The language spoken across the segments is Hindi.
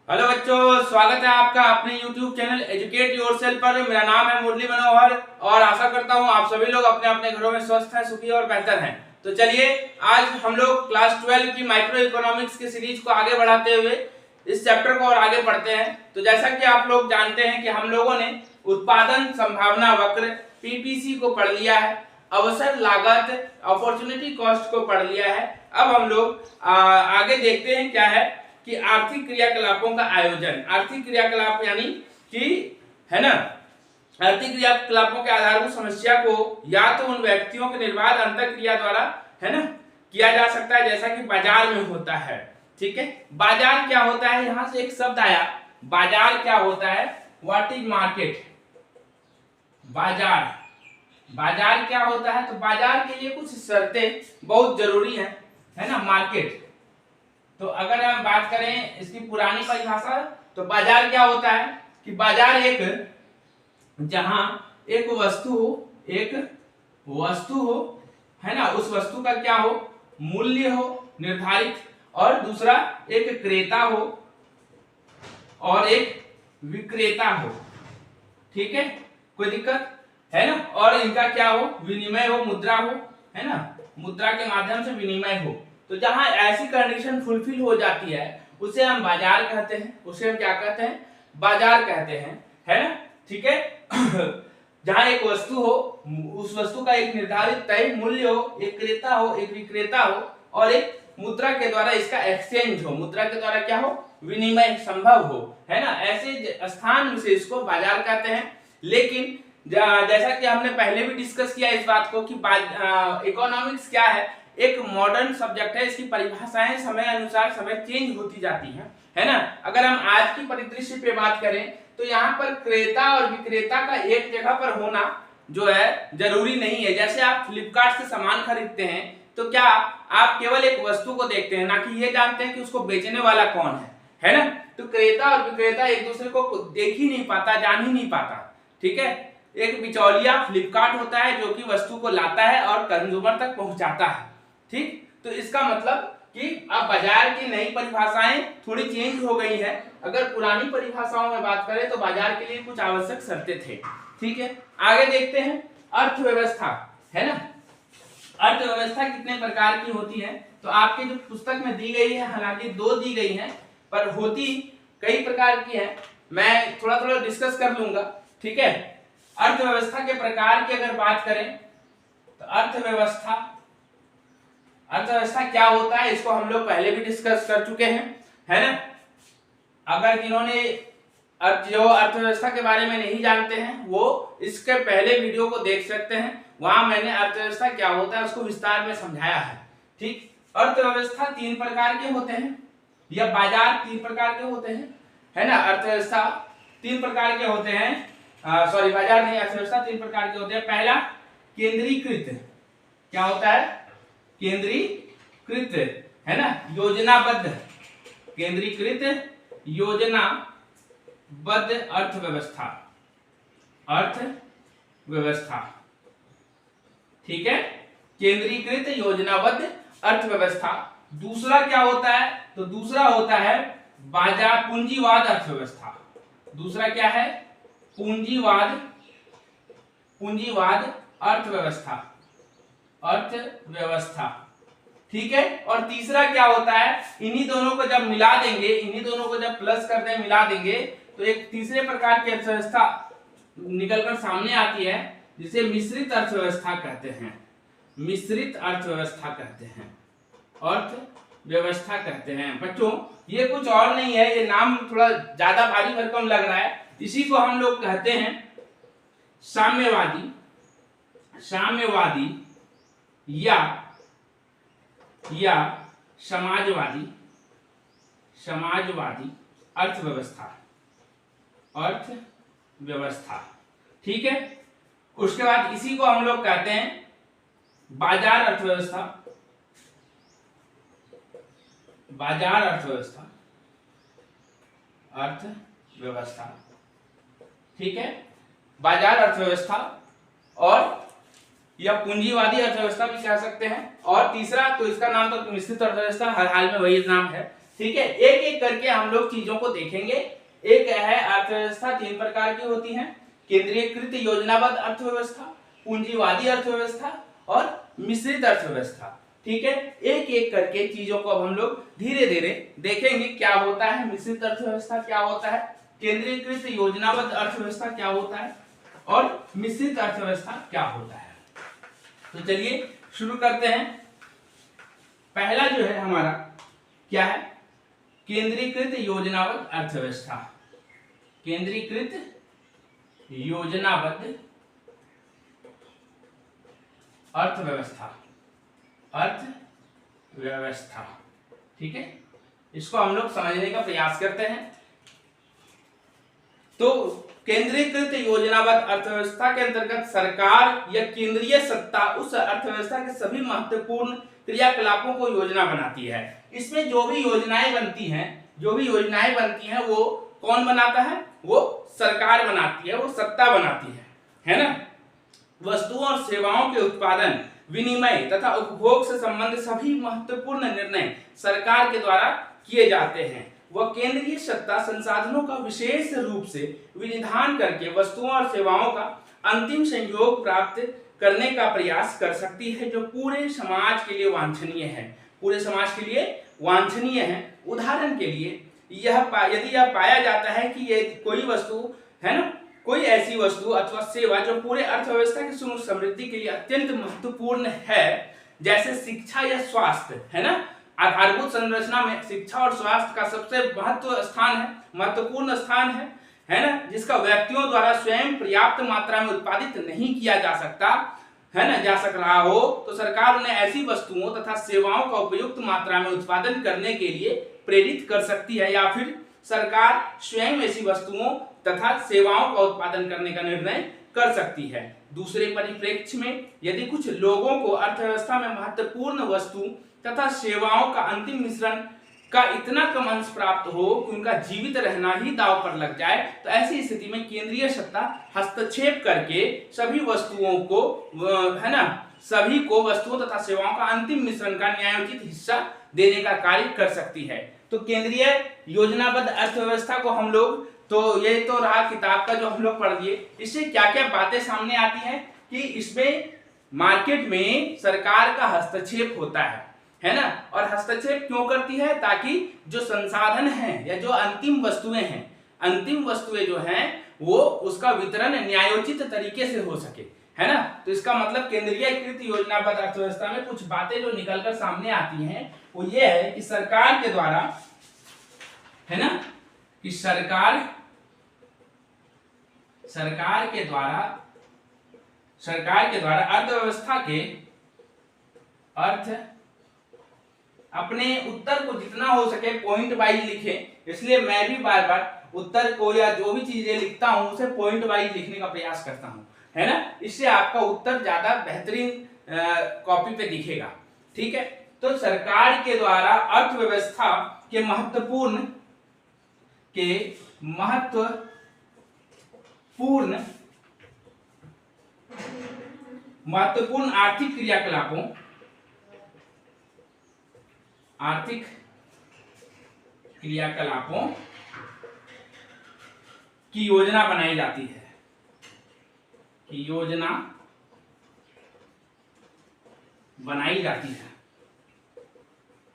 हेलो बच्चों, स्वागत है आपका अपने YouTube चैनल एजुकेट योरसेल्फ पर। मेरा नाम है मुरली मनोहर और आशा करता हूं आप सभी लोग अपने अपने घरों में स्वस्थ हैं, सुखी और बेहतर हैं। तो चलिए आज हम लोग क्लास 12 की माइक्रो इकोनॉमिक्स की सीरीज को आगे बढ़ाते हुए इस चैप्टर को और आगे पढ़ते हैं। तो जैसा कि आप लोग जानते हैं कि हम लोगों ने उत्पादन संभावना वक्र PPC को पढ़ लिया है, अवसर लागत अपॉर्चुनिटी कॉस्ट को पढ़ लिया है। अब हम लोग आगे देखते हैं क्या है कि आर्थिक क्रियाकलापों का आयोजन। आर्थिक क्रियाकलाप यानी कि है ना, आर्थिक क्रियाकलापों के आधारभूत समस्या को या तो उन व्यक्तियों के निर्बाध अंतःक्रिया द्वारा है ना किया जा सकता है जैसा कि बाजार में होता है। ठीक है, बाजार क्या होता है, यहां से एक शब्द आया बाजार क्या होता है, व्हाट इज मार्केट। बाजार बाजार क्या होता है, तो बाजार के लिए कुछ शर्तें बहुत जरूरी है ना। मार्केट, तो अगर हम बात करें इसकी पुरानी परिभाषा, तो बाजार क्या होता है कि बाजार एक जहां एक वस्तु हो है ना, उस वस्तु का क्या हो, मूल्य हो निर्धारित, और दूसरा एक क्रेता हो और एक विक्रेता हो। ठीक है, कोई दिक्कत है ना। और इनका क्या हो, विनिमय हो, मुद्रा हो, है ना, मुद्रा के माध्यम से विनिमय हो। तो जहां ऐसी कंडीशन फुलफिल हो जाती है उसे हम बाजार कहते हैं, उसे हम क्या कहते हैं, बाजार कहते हैं, है ना। ठीक है जहां एक वस्तु हो, उस वस्तु का एक निर्धारित तय मूल्य हो, एक क्रेता हो, एक विक्रेता हो, और एक मुद्रा के द्वारा इसका एक्सचेंज हो, मुद्रा के द्वारा क्या हो, विनिमय संभव हो, है ना। ऐसे स्थान विशेष को बाजार कहते हैं। लेकिन जैसा कि हमने पहले भी डिस्कस किया इस बात को कि इकोनॉमिक्स क्या है, एक मॉडर्न सब्जेक्ट है। इसकी परिभाषाएं समय अनुसार समय चेंज होती जाती हैं, है ना। अगर हम आज की परिदृश्य पे बात करें तो यहाँ पर क्रेता और विक्रेता का एक जगह पर होना जो है जरूरी नहीं है। जैसे आप फ्लिपकार्ट से सामान खरीदते हैं तो क्या आप केवल एक वस्तु को देखते हैं, ना कि ये जानते हैं कि उसको बेचने वाला कौन है ना। तो क्रेता और विक्रेता एक दूसरे को देख ही नहीं पाता, जान ही नहीं पाता। ठीक है, एक बिचौलिया फ्लिपकार्ट होता है जो कि वस्तु को लाता है और कंज्यूमर तक पहुंचाता है। ठीक, तो इसका मतलब कि अब बाजार की नई परिभाषाएं थोड़ी चेंज हो गई है। अगर पुरानी परिभाषाओं में बात करें तो बाजार के लिए कुछ आवश्यक शर्तें थे। ठीक है, आगे देखते हैं अर्थव्यवस्था, है ना। अर्थव्यवस्था कितने प्रकार की होती है, तो आपके जो पुस्तक में दी गई है, हालांकि 2 दी गई है पर होती कई प्रकार की है। मैं थोड़ा थोड़ा डिस्कस कर लूंगा। ठीक है, अर्थव्यवस्था के प्रकार की अगर बात करें तो अर्थव्यवस्था क्या होता है इसको हम लोग पहले भी डिस्कस कर चुके हैं, है ना। अगर जिन्होंने जो अर्थव्यवस्था के बारे में नहीं जानते हैं वो इसके पहले वीडियो को देख सकते हैं, वहां मैंने अर्थव्यवस्था क्या होता है उसको विस्तार में समझाया है। ठीक, अर्थव्यवस्था 3 प्रकार के होते हैं, या बाजार 3 प्रकार के होते हैं, है ना। अर्थव्यवस्था 3 प्रकार के होते हैं, सॉरी बाजार नहीं, अर्थव्यवस्था 3 प्रकार के होते हैं। पहला केंद्रीकृत, क्या होता है, केंद्रीकृत, है ना, योजनाबद्ध, केंद्रीकृत योजनाबद्ध अर्थव्यवस्था। ठीक है, केंद्रीकृत योजनाबद्ध अर्थव्यवस्था। दूसरा क्या होता है, तो दूसरा होता है बाजार पूंजीवाद अर्थव्यवस्था। दूसरा क्या है, पूंजीवाद अर्थव्यवस्था। ठीक है, और तीसरा क्या होता है, इन्हीं दोनों को जब मिला देंगे, इन्हीं दोनों को जब प्लस कर दें, मिला देंगे तो एक तीसरे प्रकार की अर्थव्यवस्था निकलकर सामने आती है जिसे मिश्रित अर्थव्यवस्था कहते हैं। मिश्रित अर्थव्यवस्था कहते हैं, अर्थव्यवस्था कहते हैं। बच्चों ये कुछ और नहीं है, ये नाम थोड़ा ज्यादा भारी भरकम लग रहा है, इसी को हम लोग कहते हैं साम्यवादी या समाजवादी अर्थव्यवस्था। ठीक है, उसके बाद इसी को हम लोग कहते हैं बाजार अर्थव्यवस्था। ठीक है, बाजार अर्थव्यवस्था और या पूंजीवादी अर्थव्यवस्था भी कह सकते हैं। और तीसरा तो इसका नाम तो मिश्रित अर्थव्यवस्था, हर हाल में वही नाम है। ठीक है, एक एक करके हम लोग चीजों को देखेंगे। एक है अर्थव्यवस्था, 3 प्रकार की होती है, केंद्रीयकृत योजनाबद्ध अर्थव्यवस्था, पूंजीवादी अर्थव्यवस्था और मिश्रित अर्थव्यवस्था। ठीक है, एक एक करके चीजों को अब हम लोग धीरे धीरे देखेंगे, क्या होता है मिश्रित अर्थव्यवस्था, क्या होता है केंद्रीयकृत योजनाबद्ध अर्थव्यवस्था, क्या होता है और मिश्रित अर्थव्यवस्था क्या होता है। तो चलिए शुरू करते हैं। पहला जो है हमारा क्या है, केंद्रीकृत योजनाबद्ध अर्थव्यवस्था। केंद्रीकृत योजनाबद्ध अर्थव्यवस्था, अर्थव्यवस्था। ठीक है, इसको हम लोग समझने का प्रयास करते हैं। तो केंद्रीकृत योजनाबद्ध अर्थव्यवस्था के अंतर्गत सरकार या केंद्रीय सत्ता उस अर्थव्यवस्था के सभी महत्वपूर्ण क्रियाकलापों को योजना बनाती है। इसमें जो भी योजनाएं बनती हैं वो कौन बनाता है, वो सरकार बनाती है, वो सत्ता बनाती है ना। वस्तुओं और सेवाओं के उत्पादन, विनिमय तथा उपभोग से संबंधित सभी महत्वपूर्ण निर्णय सरकार के द्वारा किए जाते हैं। वह केंद्रीय सत्ता संसाधनों का विशेष रूप से विनिधान करके वस्तुओं और सेवाओं का अंतिम संयोग प्राप्त करने का प्रयास कर सकती है, जो पूरे समाज के लिए वांछनीय है, पूरे समाज के लिए वांछनीय है। उदाहरण के लिए यदि यह पाया जाता है कि ये कोई वस्तु है ना, कोई ऐसी वस्तु अथवा सेवा जो पूरे अर्थव्यवस्था की समृद्धि के लिए अत्यंत महत्वपूर्ण है, जैसे शिक्षा या स्वास्थ्य, है ना, आधारभूत संरचना में शिक्षा और स्वास्थ्य का सबसे महत्वपूर्ण स्थान है ना, जिसका व्यक्तियों द्वारा स्वयं पर्याप्त मात्रा में उत्पादित नहीं किया जा सकता, है ना, जा सक रहा हो, तो सरकार उन्हें ऐसी वस्तुओं तथा सेवाओं का उपयुक्त मात्रा में उत्पादन करने के लिए प्रेरित कर सकती है, या फिर सरकार स्वयं ऐसी वस्तुओं तथा सेवाओं का उत्पादन करने का निर्णय कर सकती है। दूसरे परिप्रेक्ष्य में यदि कुछ लोगों को अर्थव्यवस्था में महत्वपूर्ण वस्तु तथा सेवाओं का अंतिम मिश्रण का इतना कम अंश प्राप्त हो कि उनका जीवित रहना ही दांव पर लग जाए, तो ऐसी स्थिति में केंद्रीय सत्ता हस्तक्षेप करके सभी वस्तुओं को, है ना, सभी को वस्तुओं तथा सेवाओं का अंतिम मिश्रण का न्यायोचित हिस्सा देने का कार्य कर सकती है। तो केंद्रीय योजनाबद्ध अर्थव्यवस्था को हम लोग, तो ये तो रहा किताब का जो हम लोग पढ़ लिए, इससे क्या क्या बातें सामने आती हैं कि इसमें मार्केट में सरकार का हस्तक्षेप होता है ना, और हस्तक्षेप क्यों करती है, ताकि जो संसाधन है या जो अंतिम वस्तुएं जो हैं वो उसका वितरण न्यायोचित तरीके से हो सके, है ना। तो इसका मतलब केंद्रीयकृत योजनाबद्ध अर्थव्यवस्था में कुछ बातें जो निकलकर सामने आती हैं वो ये है कि सरकार के द्वारा, है ना, कि सरकार के द्वारा अर्थव्यवस्था के अपने उत्तर को जितना हो सके पॉइंट वाइज लिखे। इसलिए मैं भी बार बार उत्तर को या जो भी चीजें लिखता हूं उसे पॉइंट वाइज लिखने का प्रयास करता हूं, है ना, इससे आपका उत्तर ज्यादा बेहतरीन कॉपी पे दिखेगा। ठीक है, तो सरकार के द्वारा अर्थव्यवस्था के महत्वपूर्ण आर्थिक क्रियाकलापों की योजना बनाई जाती है,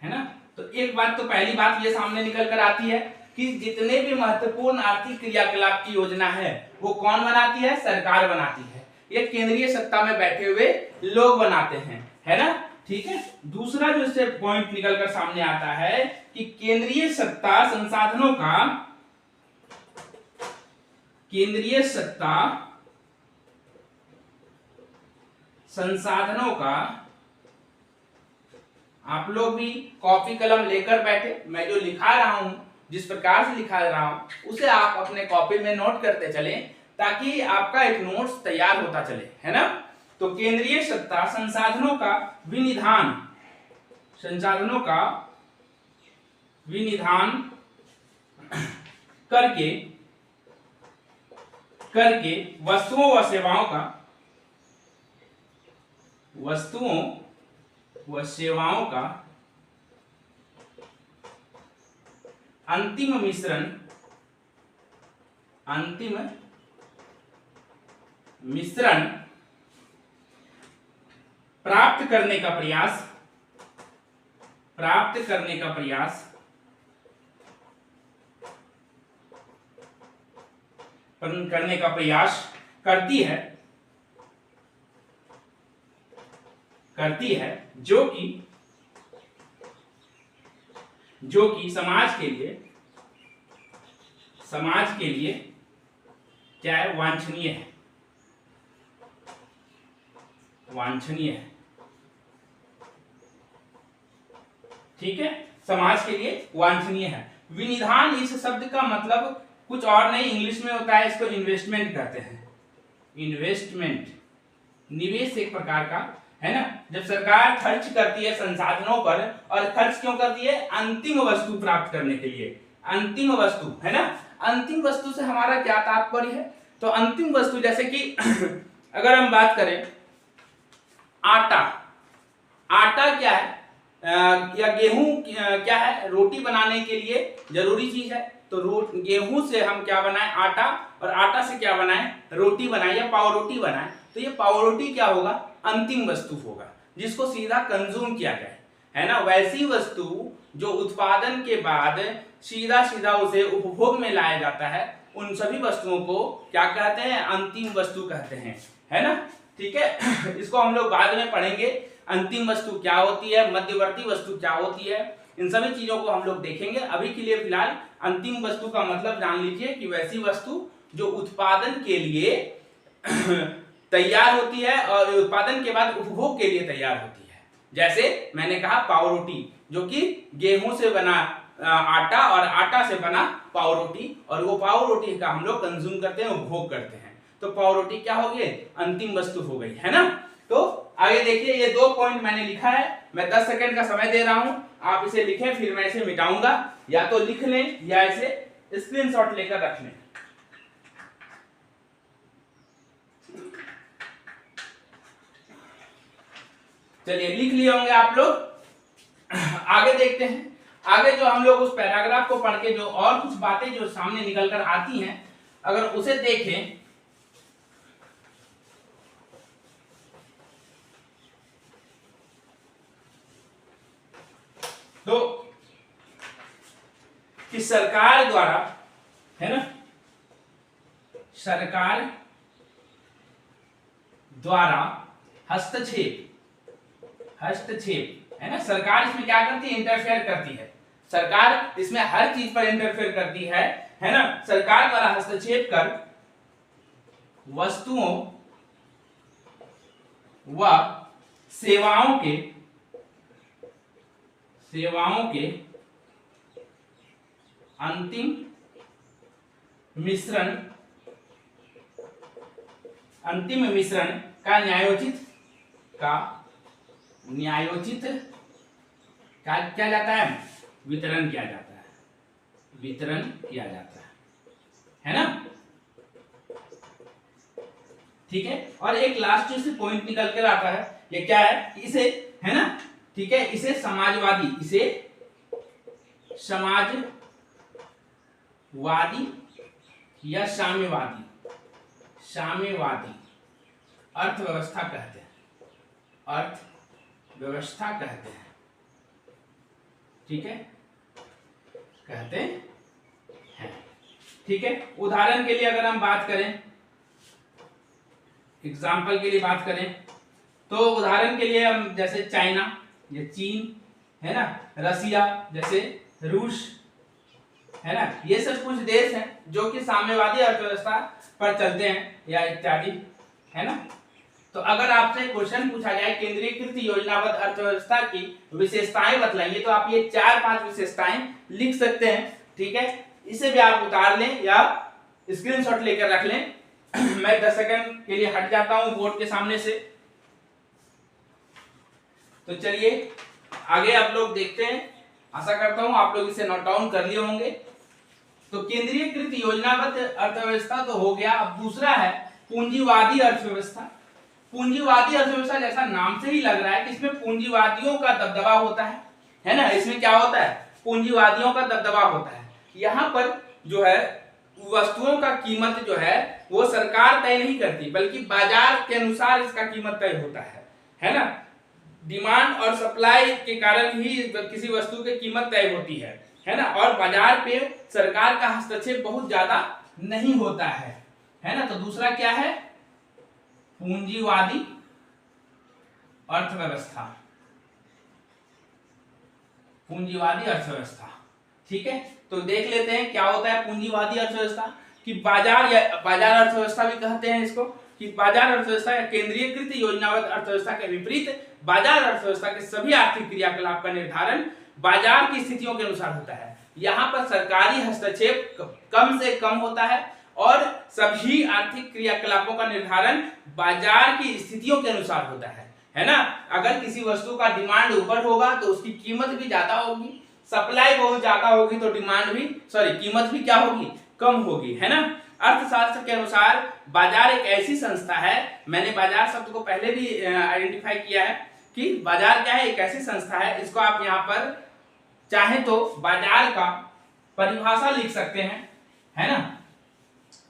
है ना। तो एक बात, तो पहली बात ये सामने निकल कर आती है कि जितने भी महत्वपूर्ण आर्थिक क्रियाकलाप की योजना है वो कौन बनाती है, सरकार बनाती है, ये केंद्रीय सत्ता में बैठे हुए लोग बनाते हैं, है ना। ठीक है, दूसरा जो इससे पॉइंट निकलकर सामने आता है कि केंद्रीय सत्ता संसाधनों का, आप लोग भी कॉपी कलम लेकर बैठे, मैं जो लिखा रहा हूं, जिस प्रकार से लिखा रहा हूं उसे आप अपने कॉपी में नोट करते चलें, ताकि आपका एक नोट्स तैयार होता चले, है ना। तो केंद्रीय सत्ता संसाधनों का विनिधान करके वस्तुओं व सेवाओं का अंतिम मिश्रण, अंतिम मिश्रण प्राप्त करने का प्रयास, प्राप्त करने का प्रयास करने का प्रयास करती है, करती है, जो कि समाज के लिए, समाज के लिए क्या है, वांछनीय है, वांछनीय है। ठीक है, समाज के लिए वांछनीय है। विनिधान इस शब्द का मतलब कुछ और नहीं, इंग्लिश में होता है, इसको इन्वेस्टमेंट कहते हैं। इन्वेस्टमेंट, निवेश एक प्रकार का है ना। जब सरकार खर्च करती है संसाधनों पर, और खर्च क्यों करती है, अंतिम वस्तु प्राप्त करने के लिए, अंतिम वस्तु है ना। अंतिम वस्तु से हमारा क्या तात्पर्य है, तो अंतिम वस्तु जैसे कि अगर हम बात करें आटा, आटा क्या है या गेहूं क्या है, रोटी बनाने के लिए जरूरी चीज है। तो गेहूं से हम क्या बनाएं, आटा, और आटा से क्या बनाएं, रोटी बनाएं या पाव रोटी बनाएं। तो ये पाव रोटी क्या होगा, अंतिम वस्तु होगा, जिसको सीधा कंज्यूम किया जाए, है ना। वैसी वस्तु जो उत्पादन के बाद सीधा सीधा उसे उपभोग में लाया जाता है, उन सभी वस्तुओं को क्या कहते हैं, अंतिम वस्तु कहते हैं, है ना। ठीक है, इसको हम लोग बाद में पढ़ेंगे, अंतिम वस्तु क्या होती है, मध्यवर्ती वस्तु क्या होती है, इन सभी चीजों को हम लोग देखेंगे। अभी के लिए फिलहाल अंतिम वस्तु का मतलब जान लीजिए कि वैसी वस्तु जो उत्पादन के लिए तैयार होती है और उत्पादन के बाद उपभोग के लिए तैयार होती है। जैसे मैंने कहा पाव रोटी, जो कि गेहूं से बना आटा और आटा से बना पाव रोटी, और वो पाव रोटी का हम लोग कंज्यूम करते हैं, उपभोग करते हैं। तो पाव रोटी क्या हो गई, अंतिम वस्तु हो गई, है ना। तो आगे देखिए, ये 2 पॉइंट मैंने लिखा है, मैं 10 सेकंड का समय दे रहा हूं, आप इसे लिखें, फिर मैं इसे मिटाऊंगा, या तो लिख लें या इसे स्क्रीनशॉट लेकर रख लें। चलिए लिख लिए होंगे आप लोग। आगे देखते हैं, आगे जो हम लोग उस पैराग्राफ को पढ़ के जो और कुछ बातें जो सामने निकल कर आती हैं, अगर उसे देखें तो कि सरकार द्वारा, है ना, सरकार द्वारा हस्तक्षेप, हस्तक्षेप, है ना। सरकार इसमें क्या करती है, इंटरफेयर करती है, सरकार इसमें हर चीज पर इंटरफेयर करती है ना। सरकार द्वारा हस्तक्षेप कर वस्तुओं व सेवाओं के अंतिम मिश्रण का न्यायोचित क्या जाता है, वितरण किया जाता है, वितरण किया जाता है ना। ठीक है, और एक लास्ट से पॉइंट निकल कर आता है, ये क्या है, इसे, है ना, ठीक है, इसे समाजवादी, इसे समाजवादी या साम्यवादी अर्थव्यवस्था कहते हैं, अर्थव्यवस्था कहते हैं। ठीक है, कहते हैं। ठीक है, उदाहरण के लिए अगर हम बात करें, एग्जाम्पल के लिए बात करें, तो उदाहरण के लिए हम जैसे चाइना या चीन, है ना, रसिया जैसे रूस, है ना, ये सब कुछ देश हैं जो कि साम्यवादी अर्थव्यवस्था पर चलते हैं या इत्यादि, है ना। तो अगर आपसे क्वेश्चन पूछा जाए केंद्रीकृत योजनाबद्ध अर्थव्यवस्था की विशेषताएं बतलाइए, तो आप ये 4-5 विशेषताएं लिख सकते हैं। ठीक है, इसे भी आप उतार लें या स्क्रीनशॉट लेकर रख लें। मैं 10 सेकंड के लिए हट जाता हूं बोर्ड के सामने से। तो चलिए आगे आप लोग देखते हैं, आशा करता हूं आप लोग इसे नोट डाउन कर लिए होंगे। तो केंद्रीकृत योजनाबद्ध अर्थव्यवस्था तो हो गया। अब दूसरा है पूंजीवादी अर्थव्यवस्था। पूंजीवादी अर्थव्यवस्था जैसा नाम से ही लग रहा है कि इसमें पूंजीवादियों का दबदबा होता है ना। इसमें क्या होता है, पूंजीवादियों का दबदबा होता है। यहाँ पर जो है वस्तुओं का कीमत जो है वो सरकार तय नहीं करती, बल्कि बाजार के अनुसार इसका कीमत तय होता है ना। डिमांड और सप्लाई के कारण ही किसी वस्तु की कीमत तय होती है ना। और बाजार पे सरकार का हस्तक्षेप बहुत ज्यादा नहीं होता है ना। तो दूसरा क्या है, पूंजीवादी अर्थव्यवस्था, पूंजीवादी अर्थव्यवस्था। ठीक है, तो देख लेते हैं क्या होता है पूंजीवादी अर्थव्यवस्था। कि बाजार या बाजार अर्थव्यवस्था भी कहते हैं इसको, कि बाजार अर्थव्यवस्था या केंद्रीयकृत योजनाबद्ध अर्थव्यवस्था के विपरीत बाजार अर्थव्यवस्था के सभी आर्थिक क्रियाकलाप का निर्धारण बाजार की स्थितियों के अनुसार होता है। यहाँ पर सरकारी हस्तक्षेप कम से कम होता है और सभी आर्थिक क्रियाकलापों का निर्धारण बाजार की स्थितियों के अनुसार होता है ना। अगर किसी वस्तु का डिमांड ऊपर होगा तो उसकी कीमत भी ज्यादा होगी, सप्लाई बहुत ज्यादा होगी तो डिमांड भी कीमत भी क्या होगी, कम होगी, है ना। अर्थशास्त्र के अनुसार बाजार एक ऐसी संस्था है, मैंने बाजार शब्द को पहले भी आइडेंटिफाई किया है कि बाजार क्या है, एक ऐसी संस्था है। इसको आप यहाँ पर चाहे तो बाजार का परिभाषा लिख सकते हैं, है ना,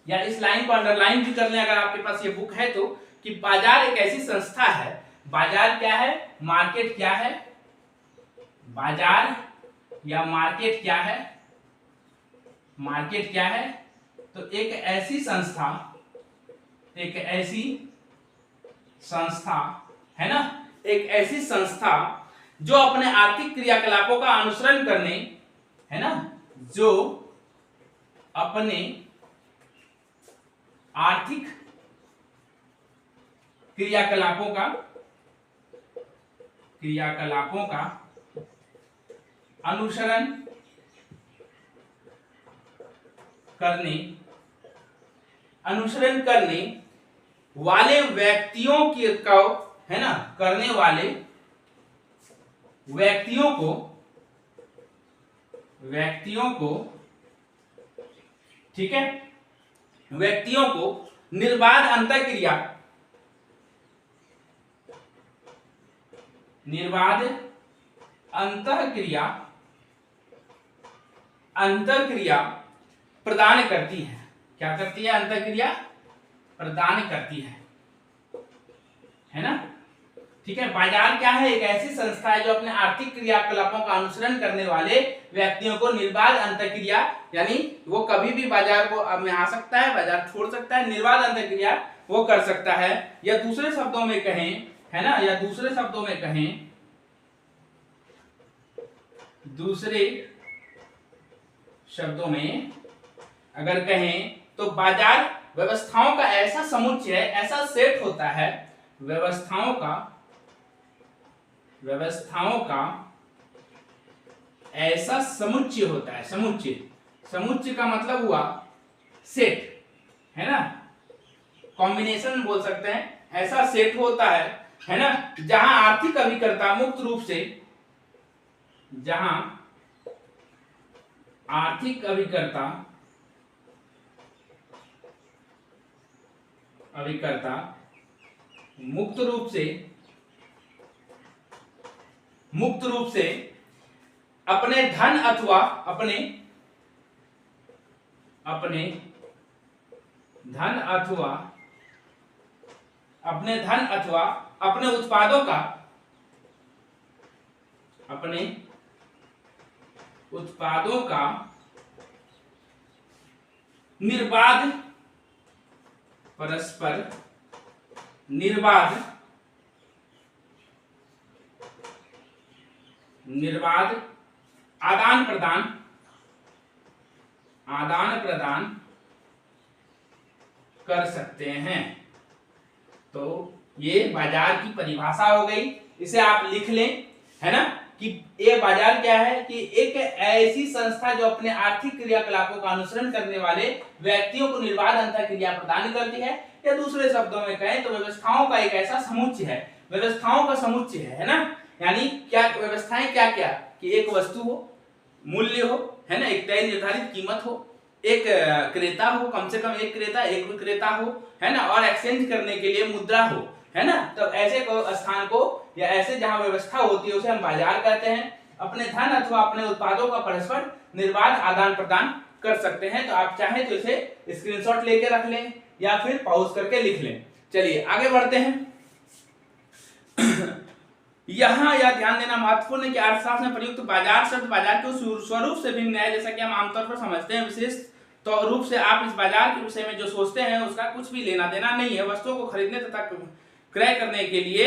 या इस लाइन को अंडरलाइन भी कर लें अगर आपके पास ये बुक है तो, कि बाजार एक ऐसी संस्था है। बाजार क्या है, मार्केट क्या है, बाजार या मार्केट क्या है, मार्केट क्या है, तो एक ऐसी संस्था, एक ऐसी संस्था, है ना, एक ऐसी संस्था जो अपने आर्थिक क्रियाकलापों का अनुसरण करने, है ना, जो अपने आर्थिक क्रियाकलापों का अनुसरण करने वाले व्यक्तियों को, है ना, करने वाले व्यक्तियों को ठीक है, व्यक्तियों को निर्बाध अंतःक्रिया प्रदान करती है। क्या करती है, अंतःक्रिया प्रदान करती है ना। ठीक है, बाजार क्या है, एक ऐसी संस्था है जो अपने आर्थिक क्रियाकलापों का अनुसरण करने वाले व्यक्तियों को निर्बाध अंतःक्रिया, यानी वो कभी भी बाजार को में आ सकता है, बाजार छोड़ सकता है, निर्बाध अंतःक्रिया वो कर सकता है। या दूसरे शब्दों में कहें, है ना, या दूसरे शब्दों में अगर कहें तो बाजार व्यवस्थाओं का ऐसा समुच्चय है, ऐसा सेट होता है, व्यवस्थाओं का ऐसा समुच्चय होता है। समुच्चय का मतलब हुआ सेट, है ना, कॉम्बिनेशन बोल सकते हैं। ऐसा सेट होता है ना, जहां आर्थिक अभिकर्ता मुक्त रूप से, जहां आर्थिक अभिकर्ता मुक्त रूप से अपने धन अथवा अपने उत्पादों का निर्बाध परस्पर निर्बाध आदान प्रदान कर सकते हैं। तो ये बाजार की परिभाषा हो गई, इसे आप लिख लें, है ना, कि ये बाजार क्या है, कि एक ऐसी संस्था जो अपने आर्थिक क्रियाकलापों का अनुसरण करने वाले व्यक्तियों को निर्बाध अंतःक्रिया प्रदान करती है। या दूसरे शब्दों में कहें तो व्यवस्थाओं का एक ऐसा समुच्चय है, व्यवस्थाओं का समुच्चय है ना। यानी क्या व्यवस्थाएं, क्या क्या, कि एक वस्तु हो, मूल्य हो, है ना, एक तय निर्धारित कीमत हो, एक क्रेता हो, कम से कम एक क्रेता, एक विक्रेता हो, है ना, और एक्सचेंज करने के लिए मुद्रा हो, है ना। तो ऐसे स्थान को या ऐसे जहां व्यवस्था होती है उसे हम बाजार कहते हैं। अपने धन अथवा अपने उत्पादों का परस्पर निर्बाध आदान प्रदान कर सकते हैं। तो आप चाहें तो इसे स्क्रीनशॉट लेके रख लें या फिर पॉज करके लिख लें। चलिए आगे बढ़ते हैं। यहाँ यह ध्यान देना महत्वपूर्ण है कि अर्थशास्त्र में प्रयुक्त बाजार शब्द बाजार के स्वरूप से भिन्न है, जैसा कि हम आमतौर पर समझते हैं। विशेष तो रूप से आप इस बाजार के विषय में जो सोचते हैं उसका कुछ भी लेना देना नहीं है। वस्तुओं को खरीदने तथा क्रय करने के लिए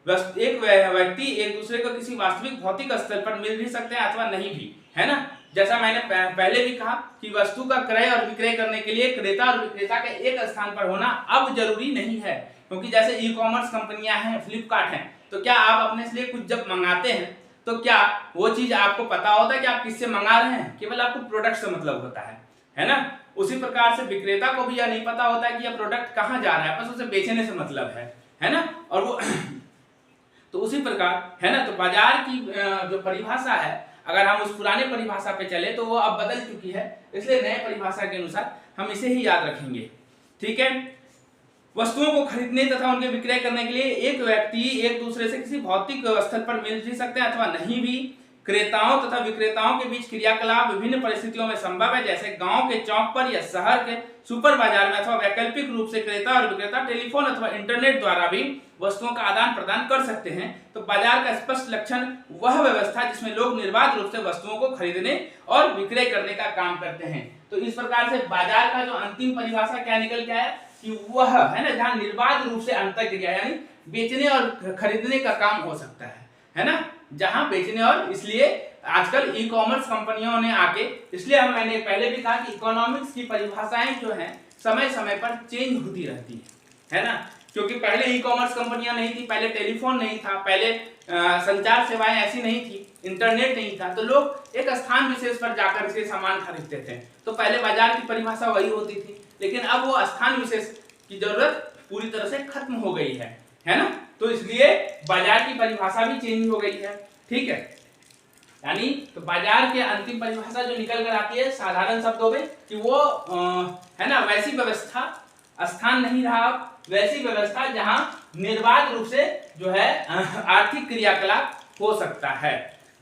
एक व्यक्ति एक दूसरे को किसी वास्तविक भौतिक स्तर पर मिल भी सकते हैं अथवा नहीं भी, है ना। जैसा मैंने पहले भी कहा कि वस्तु का क्रय और विक्रय करने के लिए क्रेता और विक्रेता के एक स्थान पर होना अब जरूरी नहीं है, क्योंकि जैसे ई कॉमर्स कंपनियां हैं, फ्लिपकार्ट हैं, तो क्या आप अपने लिए कुछ जब मंगाते हैं तो क्या वो चीज आपको पता होता है कि आप किससे मंगा रहे हैं? केवल आपको प्रोडक्ट से मतलब होता है ना। उसी प्रकार से विक्रेता को भी यह नहीं पता होता है कि यह प्रोडक्ट कहाँ जा रहा है, बस उसे बेचने से मतलब है ना। और वो तो उसी प्रकार है ना। तो बाजार की जो परिभाषा है, अगर हम उस पुराने परिभाषा पे चले तो वो अब बदल चुकी है, इसलिए नए परिभाषा के अनुसार हम इसे ही याद रखेंगे। ठीक है। वस्तुओं को खरीदने तथा उनके विक्रय करने के लिए एक व्यक्ति एक दूसरे से किसी भौतिक स्थल पर मिल भी सकते हैं अथवा नहीं भी। क्रेताओं तथा विक्रेताओं के बीच क्रियाकलाप विभिन्न परिस्थितियों में संभव है, जैसे गांव के चौक पर या शहर के सुपर बाजार में, अथवा वैकल्पिक रूप से क्रेता और विक्रेता टेलीफोन अथवा इंटरनेट द्वारा भी वस्तुओं का आदान प्रदान कर सकते हैं। तो बाजार का स्पष्ट लक्षण वह व्यवस्था जिसमें लोग निर्बाध रूप से वस्तुओं को खरीदने और विक्रय करने का काम करते हैं। तो इस प्रकार से बाजार का जो अंतिम परिभाषा क्या निकल के आया कि वह है ना जहां निर्बाध रूप से अंतःक्रिया यानी बेचने और खरीदने का काम हो सकता है ना, जहां बेचने और इसलिए आजकल ई कॉमर्स कंपनियों ने आके, इसलिए मैंने पहले भी कहा कि इकोनॉमिक्स की परिभाषाएं जो हैं समय समय पर चेंज होती रहती है ना। क्योंकि पहले ई कॉमर्स कंपनियां नहीं थी, पहले टेलीफोन नहीं था, पहले संचार सेवाएं ऐसी नहीं थी, इंटरनेट नहीं था, तो लोग एक स्थान विशेष पर जाकर के सामान खरीदते थे। तो पहले बाजार की परिभाषा वही होती थी, लेकिन अब वो स्थान विशेष की जरूरत पूरी तरह से खत्म हो गई है ना। तो इसलिए बाजार की परिभाषा भी चेंज हो गई है। ठीक है। यानी तो बाजार के अंतिम परिभाषा जो निकल कर आती है साधारण शब्दों में कि वो है ना वैसी व्यवस्था, स्थान नहीं रहा, वैसी व्यवस्था जहां निर्बाध रूप से जो है आर्थिक क्रियाकलाप हो सकता है।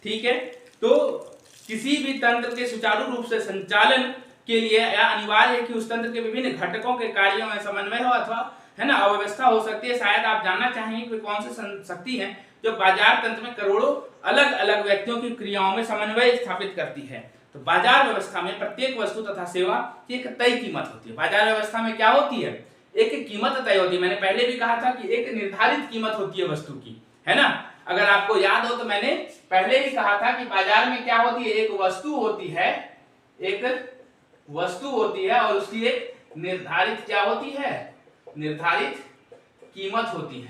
ठीक है। तो किसी भी तंत्र के सुचारू रूप से संचालन के लिए यह अनिवार्य है कि उस तंत्र के विभिन्न घटकों के कार्यों में समन्वय हो अथवा है ना अव्यवस्था हो सकती है। शायद आप जानना चाहेंगे कि कौन सी शक्ति है जो बाजार तंत्र में करोड़ों अलग अलग व्यक्तियों की क्रियाओं में समन्वय स्थापित करती है। तो बाजार व्यवस्था में प्रत्येक वस्तु तथा सेवा की एक तय कीमत होती है। बाजार व्यवस्था में क्या होती है? एक कीमत तय होती है। मैंने पहले भी कहा था कि एक निर्धारित कीमत होती है वस्तु की, है ना। अगर आपको याद हो तो मैंने पहले ही कहा था कि बाजार में क्या होती है, एक वस्तु होती है, एक वस्तु होती है और उसकी एक निर्धारित क्या होती है, निर्धारित कीमत होती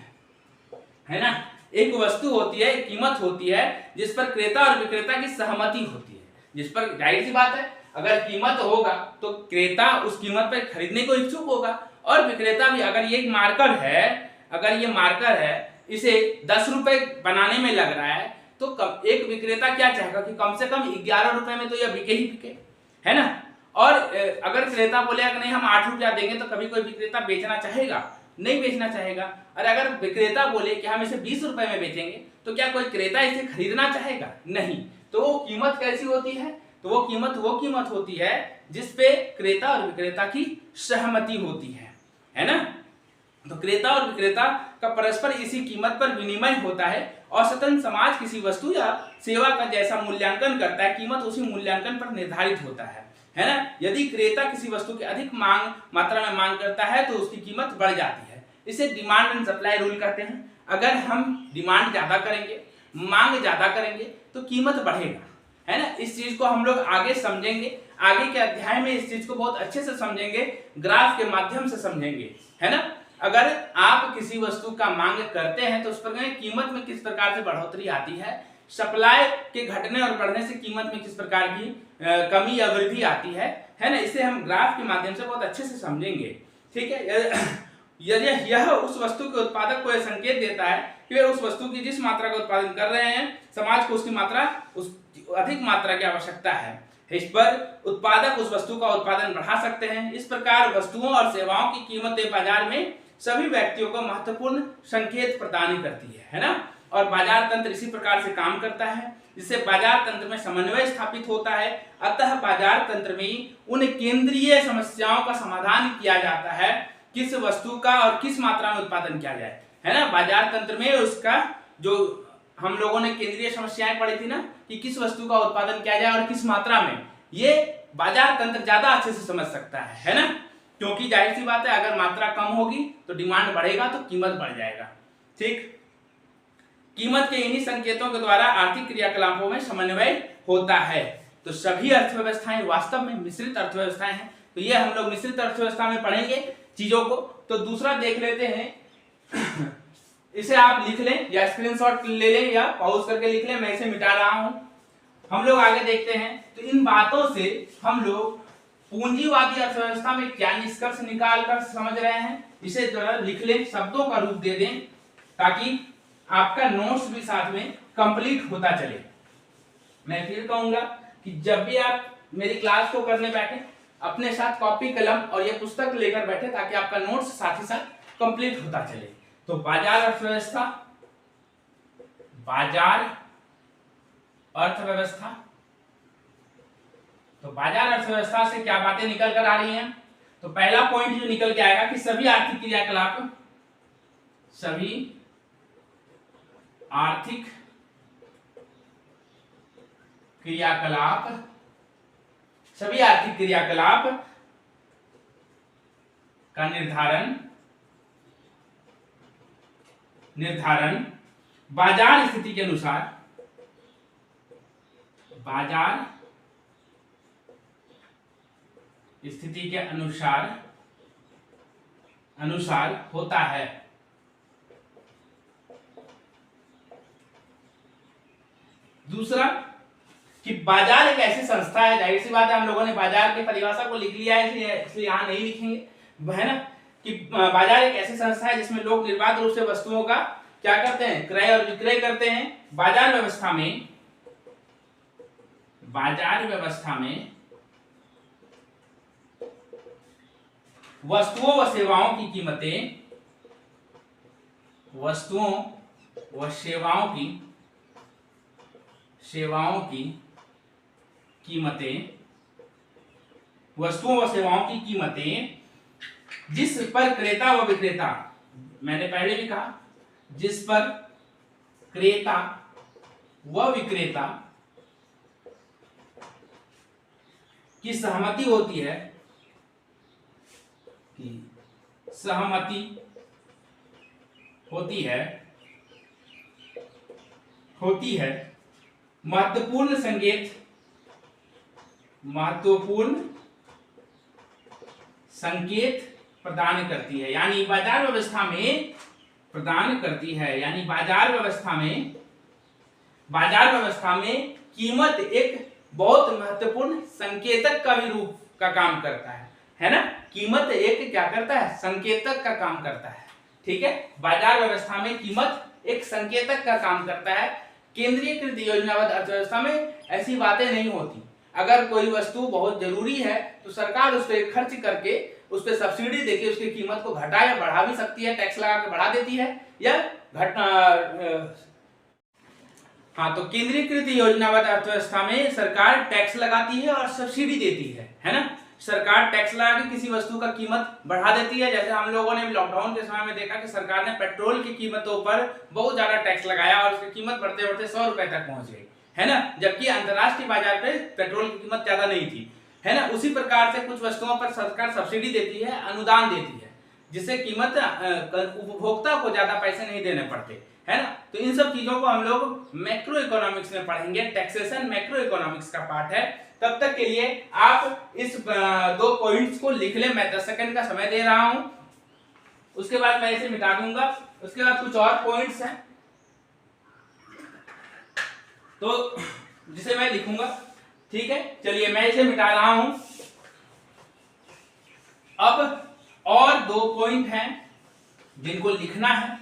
है ना। एक वस्तु होती है, एक कीमत होती है जिस पर क्रेता और विक्रेता की सहमति होती है, जिस पर जाहिर सी बात है अगर कीमत होगा तो क्रेता उस कीमत पर खरीदने को इच्छुक होगा और विक्रेता भी। अगर ये मार्कर है, अगर ये मार्कर है, इसे 10 रुपए बनाने में लग रहा है तो एक विक्रेता क्या चाहेगा कि कम से कम 11 रुपए में तो यह बिके ही बिके, है ना। और अगर क्रेता बोलेगा नहीं हम 8 रुपया देंगे तो कभी कोई विक्रेता बेचना चाहेगा? नहीं बेचना चाहेगा। और अगर विक्रेता बोले कि हम इसे 20 रुपए में बेचेंगे तो क्या कोई क्रेता इसे खरीदना चाहेगा? नहीं। तो वो कीमत कैसी होती है? तो वो कीमत होती है जिसपे क्रेता और विक्रेता की सहमति होती है ना। तो क्रेता और विक्रेता का परस्पर इसी कीमत पर विनिमय होता है। औसतन समाज किसी वस्तु या सेवा का जैसा मूल्यांकन करता है, कीमत उसी मूल्यांकन पर निर्धारित होता है ना। यदि क्रेता किसी वस्तु की अधिक मात्रा में मांग करता है तो उसकी कीमत बढ़ जाती है। इसे डिमांड एंड सप्लाई रूल कहते हैं। अगर हम डिमांड ज्यादा करेंगे, मांग ज्यादा करेंगे तो कीमत बढ़ेगा, है ना। इस चीज को हम लोग आगे समझेंगे, आगे के अध्याय में इस चीज को बहुत अच्छे से समझेंगे, ग्राफ के माध्यम से समझेंगे, है ना। अगर आप किसी वस्तु का मांग करते हैं तो उस पर कीमत में किस प्रकार से बढ़ोतरी आती है, सप्लाई के घटने और बढ़ने से कीमत में किस प्रकार की कमी या वृद्धि आती है ना। इसे हम ग्राफ के माध्यम से बहुत अच्छे से समझेंगे। ठीक है। यदि यह उस वस्तु के उत्पादक को यह संकेत देता है कि वे उस वस्तु की जिस मात्रा का उत्पादन कर रहे हैं समाज को उसकी मात्रा अधिक मात्रा की आवश्यकता है, इस पर उत्पादक उस वस्तु का उत्पादन बढ़ा सकते हैं। इस प्रकार वस्तुओं और सेवाओं की कीमतें बाजार में सभी व्यक्तियों को महत्वपूर्ण संकेत प्रदान करती है ना। और बाजार तंत्र इसी प्रकार से काम करता है, जिससे बाजार तंत्र में समन्वय स्थापित होता है। अतः बाजार तंत्र में उन केंद्रीय समस्याओं का समाधान किया जाता है, किस वस्तु का और किस मात्रा में उत्पादन किया जाए, है ना। बाजार तंत्र में उसका जो हम लोगों ने केंद्रीय समस्याएं पढ़ी थी ना, कि किस वस्तु का उत्पादन किया जाए और किस मात्रा में, ये बाजार तंत्र ज्यादा अच्छे से समझ सकता है ना। क्योंकि जाहिर सी बात है, अगर मात्रा कम होगी तो डिमांड बढ़ेगा तो कीमत बढ़ जाएगा। ठीक, कीमत के इन्हीं संकेतों के द्वारा आर्थिक क्रियाकलापों में समन्वय होता है। तो सभी अर्थव्यवस्थाएं वास्तव में मिश्रित अर्थव्यवस्थाएं हैं। तो ये हम लोग मिश्रित अर्थव्यवस्था में पढ़ेंगे चीजों को। तो दूसरा देख लेते हैं इसे आप लिख लें या स्क्रीनशॉट ले लें या पॉज करके लिख लें, मैं इसे मिटा रहा हूं। हम लोग आगे देखते हैं। तो इन बातों से हम लोग पूंजीवादी अर्थव्यवस्था में क्या निष्कर्ष निकाल कर समझ रहे हैं, इसे जरा लिख लें, शब्दों का रूप दे दें, ताकि आपका नोट्स भी साथ में कंप्लीट होता चले। मैं फिर कहूंगा कि जब भी आप मेरी क्लास को करने बैठे, अपने साथ कॉपी कलम और ये पुस्तक लेकर बैठे, ताकि आपका नोट्स साथ ही साथ कंप्लीट होता चले। तो बाजार अर्थव्यवस्था, बाजार अर्थव्यवस्था, तो बाजार अर्थव्यवस्था से क्या बातें निकल कर आ रही हैं। तो पहला पॉइंट जो निकल के आएगा कि सभी आर्थिक क्रियाकलाप, सभी आर्थिक क्रियाकलाप, सभी आर्थिक क्रियाकलाप का निर्धारण बाजार स्थिति के अनुसार, बाजार स्थिति के अनुसार होता है। दूसरा कि बाजार एक ऐसी संस्था है, जाहिर सी बात है हम लोगों ने बाजार की परिभाषा को लिख लिया है, इसलिए यहां नहीं लिखेंगे, है ना, कि बाजार एक ऐसी संस्था है जिसमें लोग निर्बाध रूप से वस्तुओं का क्या करते हैं, क्रय और विक्रय करते हैं। बाजार व्यवस्था में वस्तुओं व सेवाओं की कीमतें, वस्तुओं व सेवाओं की कीमतें जिस पर क्रेता व विक्रेता, मैंने पहले भी कहा, जिस पर क्रेता व विक्रेता की सहमति होती है, महत्वपूर्ण संकेत प्रदान करती है, यानी बाजार व्यवस्था में प्रदान करती है, यानी बाजार व्यवस्था में कीमत एक बहुत महत्वपूर्ण संकेतक का भी रूप का काम करता है ना। कीमत एक क्या करता है, संकेतक का काम करता है। ठीक है, बाजार व्यवस्था में कीमत एक संकेतक का काम करता है। केंद्रीयकृत योजनाबद्ध अर्थव्यवस्था में ऐसी बातें नहीं होती। अगर कोई वस्तु बहुत जरूरी है तो सरकार उस पर खर्च करके, उस पर सब्सिडी देके उसकी कीमत को घटा या बढ़ा भी सकती है, टैक्स लगा के बढ़ा देती है या हाँ, तो केंद्रीकृत योजनाबद्ध अर्थव्यवस्था में सरकार टैक्स लगाती है और सब्सिडी देती है ना। सरकार टैक्स लगा के किसी वस्तु का कीमत बढ़ा देती है। जैसे हम लोगों ने लॉकडाउन के समय में देखा कि सरकार ने पेट्रोल की कीमतों पर बहुत ज्यादा टैक्स लगाया और उसकी कीमत बढ़ते बढ़ते 100 रुपए तक पहुंच गई, है ना, जबकि अंतरराष्ट्रीय बाजार पे पेट्रोल की कीमत ज्यादा नहीं थी, है ना। उसी प्रकार से कुछ वस्तुओं पर सरकार सब्सिडी देती है, अनुदान देती है, जिससे कीमत उपभोक्ता को ज्यादा पैसे नहीं देने पड़ते, है ना। तो इन सब चीजों को हम लोग मैक्रो इकोनॉमिक्स में पढ़ेंगे। टैक्सेशन मैक्रो इकोनॉमिक्स का पार्ट है। तब तक के लिए आप इस 2 पॉइंट्स को लिख लें। मैं 10 सेकंड का समय दे रहा हूं, उसके बाद मैं इसे मिटा दूंगा। उसके बाद कुछ और पॉइंट्स हैं तो जिसे मैं लिखूंगा। ठीक है, चलिए मैं इसे मिटा रहा हूं। अब और 2 पॉइंट हैं जिनको लिखना है।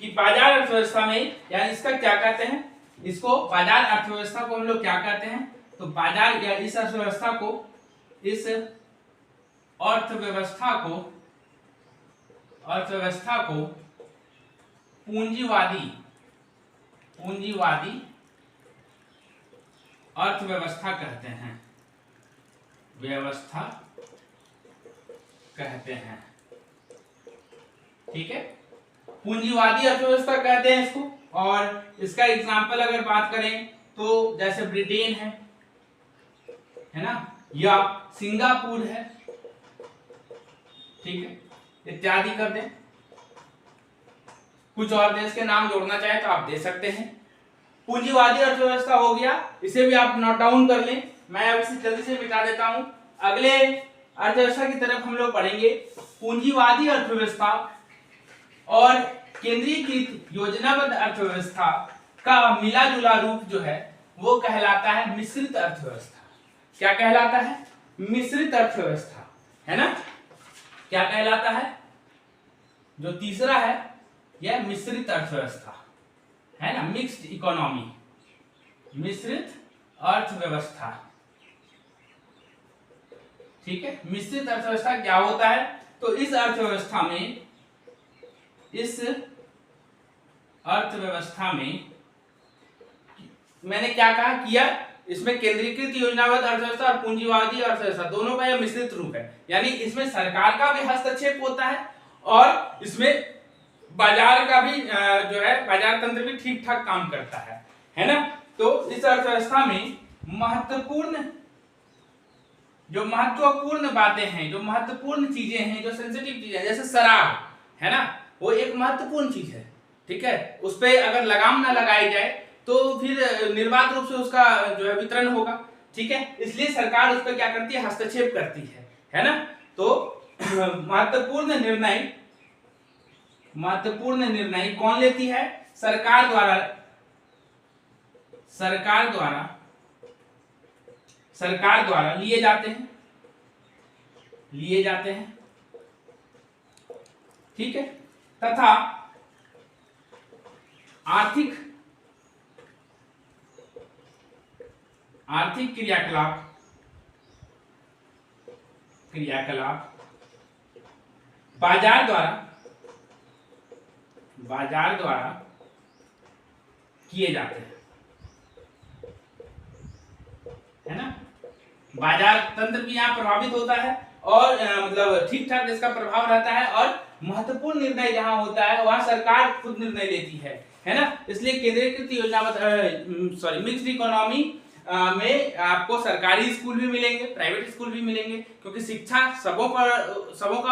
कि बाजार अर्थव्यवस्था में, यानी इसका क्या कहते हैं, इसको बाजार अर्थव्यवस्था को हम लोग क्या कहते हैं, तो बाजार या इस अर्थव्यवस्था को अर्थव्यवस्था को पूंजीवादी अर्थव्यवस्था कहते हैं, व्यवस्था कहते हैं। ठीक है, पूंजीवादी अर्थव्यवस्था कहते हैं इसको। और इसका एग्जांपल अगर बात करें तो जैसे ब्रिटेन है ना, या सिंगापुर है, ठीक है, इत्यादि कर दें। कुछ और देश के नाम जोड़ना चाहे तो आप दे सकते हैं। पूंजीवादी अर्थव्यवस्था हो गया, इसे भी आप नोट डाउन कर लें। मैं अब इसे जल्दी से मिटा देता हूं। अगले अर्थव्यवस्था की तरफ हम लोग पढ़ेंगे। पूंजीवादी अर्थव्यवस्था और केंद्रीकृत योजनाबद्ध अर्थव्यवस्था का मिला जुला रूप जो है वो कहलाता है मिश्रित अर्थव्यवस्था। क्या कहलाता है? मिश्रित अर्थव्यवस्था, है ना। क्या कहलाता है? जो तीसरा है यह मिश्रित अर्थव्यवस्था है ना, मिक्स्ड इकोनॉमी, मिश्रित अर्थव्यवस्था। ठीक है, मिश्रित अर्थव्यवस्था क्या होता है? तो इस अर्थव्यवस्था में मैंने क्या कहा किया, इसमें केंद्रीकृत योजनाबद्ध अर्थव्यवस्था और पूंजीवादी अर्थव्यवस्था दोनों का यह मिश्रित रूप है। यानी इसमें सरकार का भी हस्तक्षेप होता है और इसमें बाजार का भी जो है बाजार तंत्र भी ठीक ठाक काम करता है ना। तो इस अर्थव्यवस्था में महत्वपूर्ण बातें हैं, जो महत्वपूर्ण चीजें हैं, जो सेंसिटिव चीजें, जैसे शराब है ना, वो एक महत्वपूर्ण चीज है। ठीक है, उस पर अगर लगाम ना लगाई जाए तो फिर निर्बाध रूप से उसका जो है वितरण होगा। ठीक है, इसलिए सरकार उस पर क्या करती है? हस्तक्षेप करती है ना। तो महत्वपूर्ण निर्णय कौन लेती है? सरकार द्वारा लिए जाते हैं। ठीक है, तथा आर्थिक क्रियाकलाप बाजार द्वारा किए जाते हैं, है ना। बाजार तंत्र भी यहाँ प्रभावित होता है और मतलब ठीक ठाक इसका प्रभाव रहता है। और महत्वपूर्ण निर्णय जहां होता है वहां सरकार खुद निर्णय लेती है ना। इसलिए केंद्रीकृत योजनाबद्ध मिक्स्ड इकोनॉमी में आपको सरकारी स्कूल भी मिलेंगे, प्राइवेट स्कूल भी मिलेंगे, क्योंकि शिक्षा सबों का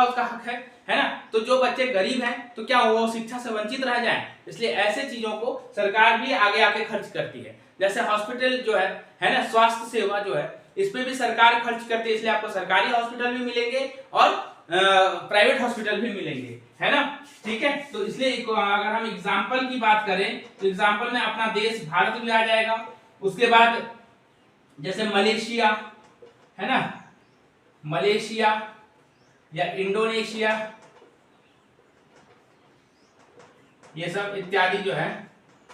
उसका हक है ना। तो जो बच्चे गरीब हैं तो क्या वो शिक्षा से वंचित रह जाएं? इसलिए ऐसे चीजों को सरकार भी आगे आके खर्च करती है। जैसे हॉस्पिटल जो है ना, स्वास्थ्य सेवा जो है, इस पे भी सरकार खर्च करती है। इसलिए आपको सरकारी हॉस्पिटल भी मिलेंगे और प्राइवेट हॉस्पिटल भी मिलेंगे, है ना। ठीक है, तो इसलिए अगर हम एग्जाम्पल की बात करें तो एग्जाम्पल में अपना देश भारत भी आ जाएगा। उसके बाद जैसे मलेशिया है ना, मलेशिया या इंडोनेशिया, ये सब इत्यादि जो है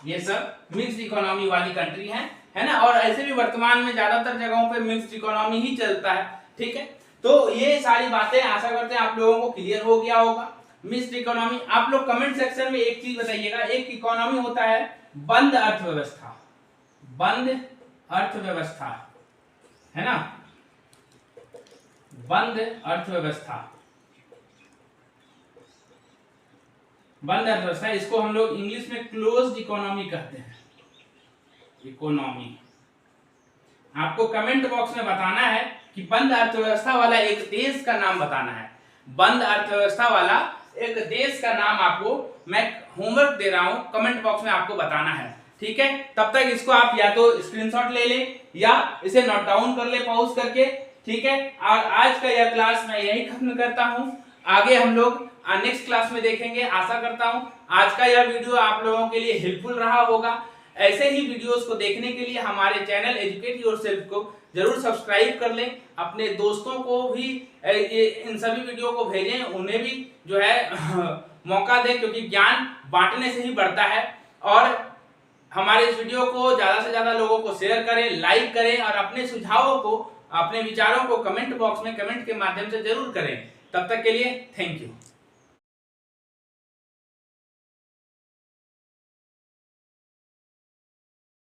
ये सब मिक्स्ड इकोनॉमी वाली कंट्री है ना। और ऐसे भी वर्तमान में ज्यादातर जगहों पे मिक्स्ड इकोनॉमी ही चलता है। ठीक है, तो ये सारी बातें आशा करते हैं आप लोगों को क्लियर हो गया होगा। मिक्स्ड इकोनॉमी, आप लोग कमेंट सेक्शन में एक चीज बताइएगा, एक इकोनॉमी होता है बंद अर्थव्यवस्था, है ना, बंद अर्थव्यवस्था, इसको हम लोग इंग्लिश में क्लोज्ड इकोनॉमी कहते हैं। इकोनॉमी, आपको कमेंट बॉक्स में बताना है कि बंद अर्थव्यवस्था वाला एक देश का नाम बताना है। बंद अर्थव्यवस्था वाला एक देश का नाम आपको मैं होमवर्क दे रहा हूं, कमेंट बॉक्स में आपको बताना है। ठीक है, तब तक इसको आप या तो स्क्रीनशॉट ले लें या इसे नोट डाउन कर ले पॉज करके। ठीक है, और आज का यह क्लास मैं यही खत्म करता हूं। आगे हम लोग नेक्स्ट क्लास में देखेंगे। आशा करता हूं आज का यह वीडियो आप लोगों के लिए हेल्पफुल रहा होगा। ऐसे ही वीडियोस को देखने के लिए हमारे चैनल एजुकेट योरसेल्फ को जरूर सब्सक्राइब कर लें। अपने दोस्तों को भी इन सभी वीडियो को भेजें, उन्हें भी जो है मौका दें, क्योंकि ज्ञान बांटने से ही बढ़ता है। और हमारे इस वीडियो को ज्यादा से ज्यादा लोगों को शेयर करें, लाइक करें और अपने सुझावों को, अपने विचारों को कमेंट बॉक्स में कमेंट के माध्यम से जरूर करें। तब तक के लिए थैंक यू।